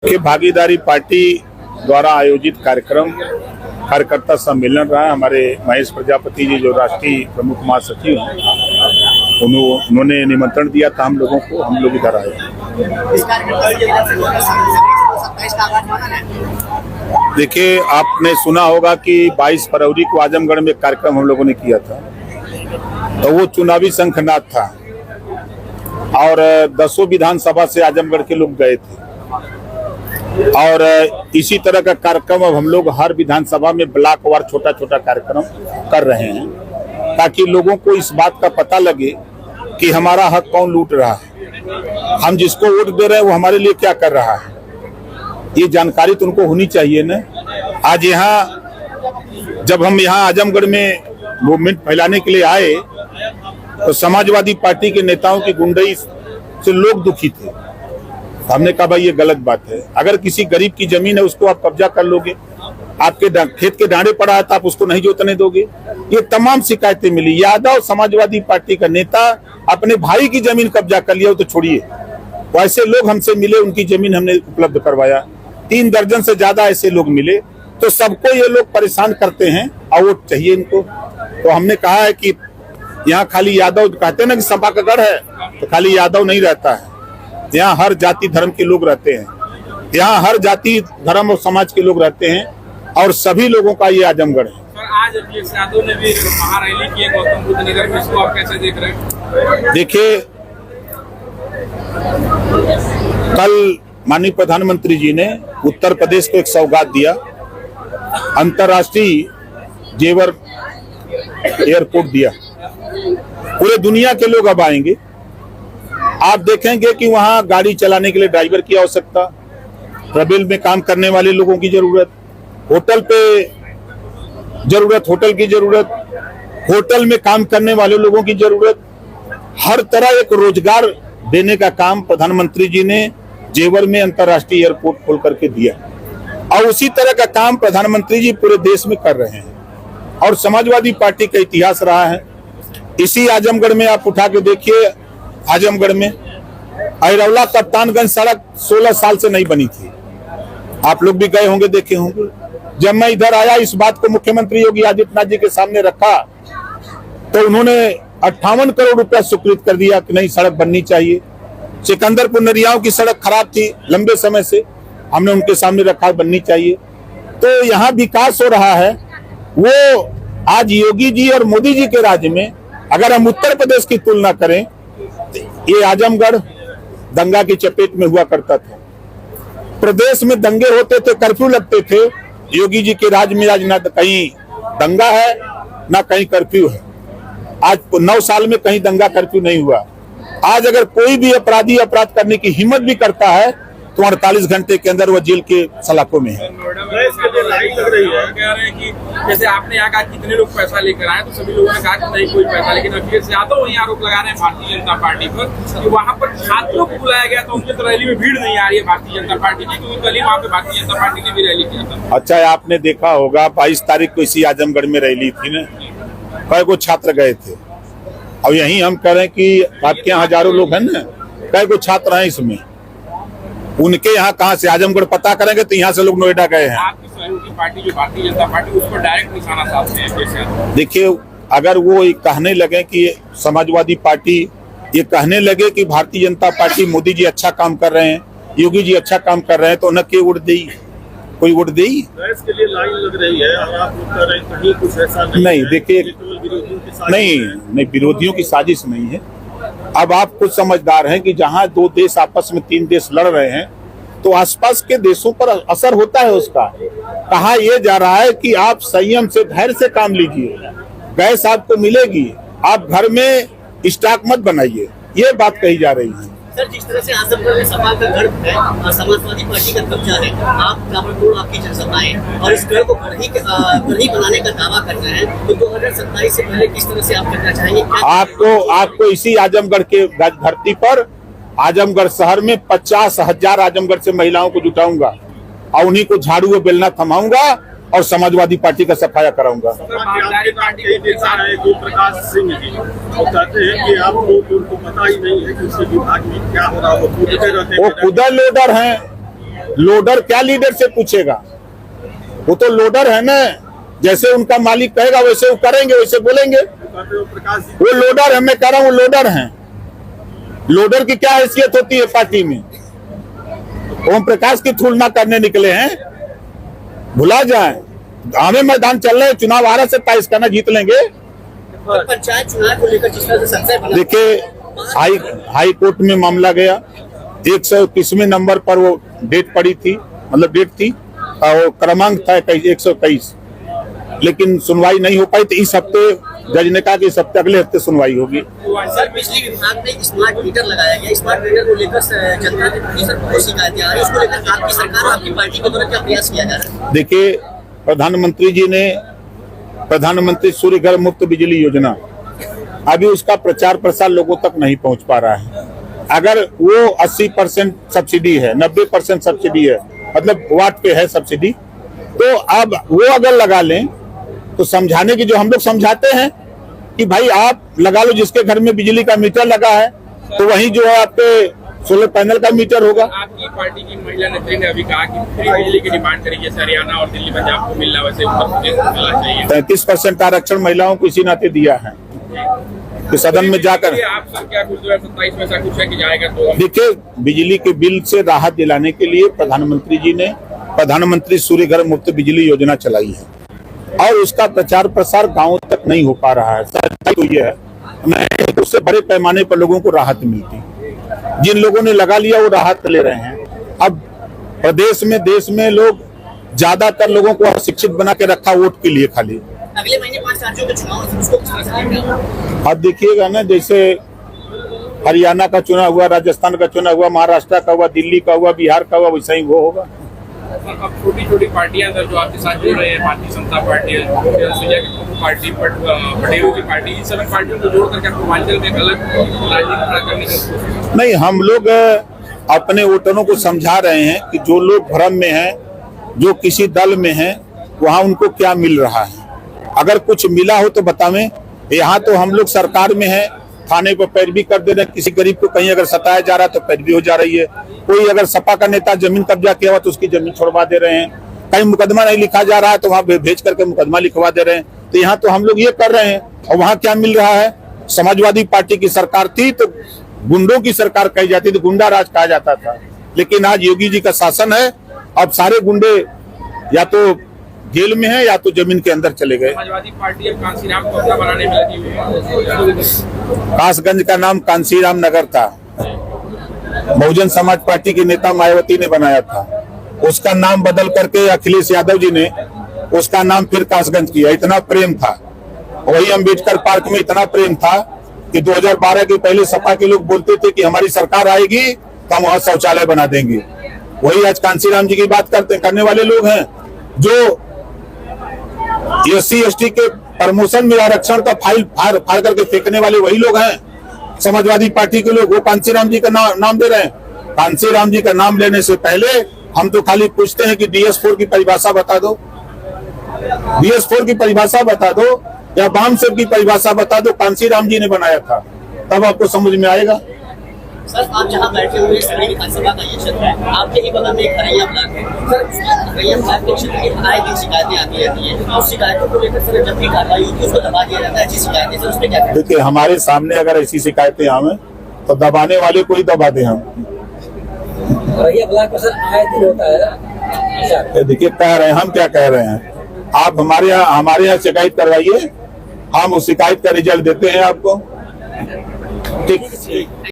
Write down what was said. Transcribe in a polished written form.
के भागीदारी पार्टी द्वारा आयोजित कार्यक्रम कार्यकर्ता सम्मेलन रहा है। हमारे महेश प्रजापति जी जो राष्ट्रीय प्रमुख महासचिव हैं, उन्होंने निमंत्रण दिया था हम लोगों को, हम लोग इधर आए। देखिए, आपने सुना होगा कि 22 फरवरी को आजमगढ़ में कार्यक्रम हम लोगों ने किया था, तो वो चुनावी शंखनाद था और 10 विधानसभा से आजमगढ़ के लोग गए थे। और इसी तरह का कार्यक्रम अब हम लोग हर विधानसभा में ब्लॉक वार छोटा छोटा कार्यक्रम कर रहे हैं, ताकि लोगों को इस बात का पता लगे कि हमारा हक कौन लूट रहा है, हम जिसको वोट दे रहे हैं वो हमारे लिए क्या कर रहा है। ये जानकारी तो उनको होनी चाहिए ना। आज यहाँ जब हम यहाँ आजमगढ़ में मूवमेंट फैलाने के लिए आए तो समाजवादी पार्टी के नेताओं की गुंडई से लोग दुखी थे। हमने कहा भाई ये गलत बात है। अगर किसी गरीब की जमीन है उसको आप कब्जा कर लोगे, आपके खेत के डांडे पड़ा है तो आप उसको नहीं जोतने दोगे। ये तमाम शिकायतें मिली। यादव समाजवादी पार्टी का नेता अपने भाई की जमीन कब्जा कर लिया तो छोड़िए, वैसे लोग हमसे मिले, उनकी जमीन हमने उपलब्ध करवाया। 3 दर्जन से ज्यादा ऐसे लोग मिले। तो सबको ये लोग परेशान करते हैं और वोट चाहिए इनको। तो हमने कहा है कि यहाँ खाली यादव, कहते हैं ना कि सपा का गढ़ है, तो खाली यादव नहीं रहता है। यहाँ हर जाति धर्म के लोग रहते हैं, यहाँ हर जाति धर्म और समाज के लोग रहते हैं और सभी लोगों का ये आजमगढ़ है। आज अखिलेश यादव ने भी महारैली की है गौतम बुद्ध नगर में, इसको आप कैसे देख रहे हैं? देखिए, कल माननीय प्रधानमंत्री जी ने उत्तर प्रदेश को एक सौगात दिया, अंतर्राष्ट्रीय जेवर एयरपोर्ट दिया। पूरे दुनिया के लोग अब आएंगे। आप देखेंगे कि वहां गाड़ी चलाने के लिए ड्राइवर की आवश्यकता, ट्रेवल में काम करने वाले लोगों की जरूरत, होटल पे जरूरत, होटल की जरूरत, होटल में काम करने वाले लोगों की जरूरत, हर तरह एक रोजगार देने का काम प्रधानमंत्री जी ने जेवर में अंतर्राष्ट्रीय एयरपोर्ट खोल करके दिया। और उसी तरह का काम प्रधानमंत्री जी पूरे देश में कर रहे हैं और समाजवादी पार्टी का इतिहास रहा है। इसी आजमगढ़ में आप उठा के देखिए, आजमगढ़ में अहिरौला कप्तानगंज सड़क 16 साल से नहीं बनी थी। आप लोग भी गए होंगे, देखे होंगे। जब मैं इधर आया, इस बात को मुख्यमंत्री योगी आदित्यनाथ जी के सामने रखा तो उन्होंने 58 करोड़ रुपया स्वीकृत कर दिया कि नहीं, सड़क बननी चाहिए। सिकंदरपुर नरियाओं की सड़क खराब थी लंबे समय से, हमने उनके सामने रखा बननी चाहिए। तो यहाँ विकास हो रहा है। वो आज योगी जी और मोदी जी के राज्य में अगर हम उत्तर प्रदेश की तुलना करें, ये आजमगढ़ दंगा की चपेट में हुआ करता था। प्रदेश में दंगे होते थे, कर्फ्यू लगते थे। योगी जी के राज्य में आज ना कहीं दंगा है ना कहीं कर्फ्यू है। आज 9 साल में कहीं दंगा कर्फ्यू नहीं हुआ। आज अगर कोई भी अपराधी अपराध करने की हिम्मत भी करता है तो 48 घंटे के अंदर वो जेल के सलाखों में है। जैसे आपने यहाँ कहा कितने लोग पैसा लेकर आए, तो सभी लोगों ने कहा कि नहीं कोई पैसा, लेकिन अखिलेश यादव वही आरोप लगा रहे हैं भारतीय जनता पार्टी पर कि वहाँ पर छात्रों को बुलाया गया तो उनकी तो रैली में भीड़ नहीं आ रही है भारतीय जनता पार्टी की, क्योंकि कल ही वहाँ पे भारतीय जनता पार्टी ने भी रैली किया था। अच्छा, आपने देखा होगा 22 तारीख को इसी आजमगढ़ में रैली थी ना, कई को छात्र गए थे। और यही हम कह रहे हैं कि आपके यहाँ हजारों लोग हैं ना, कई को छात्र हैं इसमें, उनके यहाँ कहाँ से आजमगढ़ पता करेंगे तो यहाँ से लोग नोएडा गए हैं। आपकी सहयोगी पार्टी जो भारतीय जनता पार्टी, उस पर डायरेक्ट निशाना साधते हैं जैसे। देखिए, अगर वो कहने लगे कि समाजवादी पार्टी ये कहने लगे कि भारतीय जनता पार्टी मोदी जी अच्छा काम कर रहे हैं, योगी जी अच्छा काम कर रहे हैं, तो न के वोट दे, कोई वोट दे। इसके लिए लाइन लग रही है और आप कह रहे हैं कहीं कुछ ऐसा नहीं। देखिए, नहीं, विरोधियों की साजिश नहीं है। अब आप कुछ समझदार हैं कि जहां 2 देश आपस में 3 देश लड़ रहे हैं तो आसपास के देशों पर असर होता है उसका। कहा यह जा रहा है कि आप संयम से, धैर्य से काम लीजिए, गैस आपको मिलेगी, आप घर में स्टॉक मत बनाइए, ये बात कही जा रही है। सर, जिस तरह से आजमगढ़ में सपा का गढ़ है और समाजवादी पार्टी का कब्जा है, आप ताबड़तोड़ आपकी जनसभाएं और इस गढ़ को गढ़ी बनाने का दावा कर रहे हैं, तो 2027 से पहले किस तरह से आप करना चाहेंगे? आपको इसी आजमगढ़ के धरती पर, आजमगढ़ शहर में 50,000 आजमगढ़ से महिलाओं को जुटाऊंगा और उन्हीं को झाड़ू व बेलना थमाऊंगा और समाजवादी पार्टी का सफाया कराऊंगा। प्रकाश सिंह जी वो कहते हैं कि आपको पता ही नहीं है कि उसके विभाग में क्या हो रहा है, वो खुद लोडर हैं, लोडर क्या लीडर से पूछेगा? वो तो लोडर है ना, जैसे उनका मालिक कहेगा वैसे वो करेंगे, वैसे बोलेंगे। वो लोडर है, मैं कह रहा हूँ वो लोडर हैं। लोडर की क्या हैसियत होती है पार्टी में? ओम प्रकाश की तुलना करने निकले हैं, भुला जाए। हमें मैदान चल रहे हैं, चुनाव आ रहा से 27 का ना जीत लेंगे। पंचायत चुनाव को लेकर जिस तरह से संशय बना, देखिए हाई कोर्ट में मामला गया, 121वें नंबर पर वो डेट पड़ी थी, मतलब डेट थी और क्रमांक था 121, लेकिन सुनवाई नहीं हो पाई। तो इस हफ्ते जज ने कहा कि इस हफ्ते अगले हफ्ते सुनवाई होगी। सर बिजली विभाग ने स्मार्ट मीटर लगाया गया, स्मार्ट मीटर को लेकर जनता की बहुत शिकायतें आ रही है, उसको लेकर आपकी सरकार और आपकी पार्टी के द्वारा क्या प्रयास किया जा रहा है? देखिए प्रधानमंत्री जी ने प्रधानमंत्री सूर्य घर मुफ्त बिजली योजना, अभी उसका प्रचार प्रसार लोगों तक नहीं पहुंच पा रहा है। अगर वो 80% सब्सिडी है, 90% सब्सिडी है, मतलब वाट पे है सब्सिडी, तो अब वो अगर लगा लें तो समझाने की, जो हम लोग समझाते हैं कि भाई आप लगा लो, जिसके घर में बिजली का मीटर लगा है तो वही जो है आपके सोलर पैनल का मीटर होगा। आपकी पार्टी की महिला नेत्री ने अभी कहा कि फ्री बिजली की डिमांड करी, जैसे हरियाणा और दिल्ली पंजाब को मिल रहा वैसे उत्तर प्रदेश को मिलना चाहिए। 33% आरक्षण महिलाओं को इसी नाते दिया है कि सदन में जाकर। आप सर क्या कुछ 2027 में ऐसा कुछ है कि जाएगा? तो देखिए बिजली के बिल से राहत दिलाने के लिए प्रधानमंत्री जी ने प्रधानमंत्री सूर्य घर मुफ्त बिजली योजना चलाई है और उसका प्रचार प्रसार गांवों तक नहीं हो पा रहा है। सच्चाई तो ये है, नहीं उससे बड़े पैमाने पर लोगों को राहत मिलती। जिन लोगों ने लगा लिया वो राहत ले रहे हैं। अब प्रदेश में देश में लोग ज्यादातर लोगों को अशिक्षित बना के रखा वोट के लिए खाली। अगले महीने 5 राज्यों के चुनाव है, उसको किस तरह से देखेंगे? अब देखिएगा ना, जैसे हरियाणा का चुनाव हुआ, राजस्थान का चुनाव हुआ, महाराष्ट्र का हुआ, दिल्ली का हुआ, बिहार का हुआ, वैसा ही वो होगा। अब छोटी छोटी पार्टियां सर जो आपके साथ जुड़ रहे हैं, भारतीय जनता पार्टी, पार्टी, पटेलों की पार्टी, इन सभी पार्टियों को जोड़ करके पूर्वांचल में एक अलग राजनीति खड़ा करने की कोशिश? नहीं, हम लोग अपने वोटरों को समझा रहे हैं कि जो लोग भ्रम में हैं, जो किसी दल में हैं, वहाँ उनको क्या मिल रहा है। अगर कुछ मिला हो तो बतावें। यहाँ तो हम लोग सरकार में हैं, थाने पर पैरवी कर दे रहे हैं। किसी गरीब को कहीं अगर सताया जा रहा है तो पैरवी हो जा रही है। कोई अगर सपा का नेता जमीन कब्जा किया हुआ तो उसकी जमीन छोड़वा दे रहे हैं। कहीं मुकदमा नहीं लिखा जा रहा है तो वहाँ भेज करके मुकदमा लिखवा दे रहे हैं। तो यहाँ तो हम लोग ये कर रहे हैं और वहाँ क्या मिल रहा है? समाजवादी पार्टी की सरकार थी तो गुंडों की सरकार कही जाती थी, गुंडा राज कहा जाता था। लेकिन आज योगी जी का शासन है, अब सारे गुंडे या तो जेल में है या तो जमीन के अंदर चले गए। समाजवादी पार्टी अब कांसीराम को अपना बनाने में लगी हुई है। कासगंज का नाम कांसीराम नगर था, बहुजन समाज पार्टी की नेता मायावती ने बनाया था। उसका नाम बदल करके अखिलेश यादव जी ने उसका नाम फिर कासगंज किया। इतना प्रेम था, वही अम्बेडकर पार्क में इतना प्रेम था कि 2012 के पहले सपा के लोग बोलते थे कि हमारी सरकार आएगी तो हम वहां शौचालय बना देंगे। वही आज कांसीराम जी की बात करने वाले लोग हैं। जो SC/ST के प्रमोशन में आरक्षण का फाइल फाड़ करके फेंकने वाले वही लोग हैं समाजवादी पार्टी के लोग। वो कांसीराम जी का नाम दे रहे हैं। कांसीराम जी का नाम लेने से पहले हम तो खाली पूछते हैं कि DS4 की परिभाषा बता दो, DS4 की परिभाषा बता दो या बाम सेव की परिभाषा बता दो। कांसीराम जी ने बनाया था, तब आपको समझ में आएगा। सर आप जहाँ बैठे हुए सभी विधानसभा का ये क्षेत्र है, आपके ही बगल में एक हरैया ब्लॉक है। सर हरैया ब्लॉक के क्षेत्र की आए दिन शिकायतें आती रहती है, उस शिकायतों को लेकर सर जब भी कार्रवाई होती है उसको दबा दिया जाता है। ऐसी शिकायतें सर उस पर क्या करें? देखिए हमारे सामने अगर ऐसी शिकायतें आवे तो दबाने वाले को ही दबा दे। हम हरैया ब्लॉक पर सर आए दिन होता है। देखिए कह रहे हैं, हम क्या कह रहे हैं, आप हमारे यहाँ शिकायत करवाइए, हम उस शिकायत का रिजल्ट देते हैं आपको। ठीक।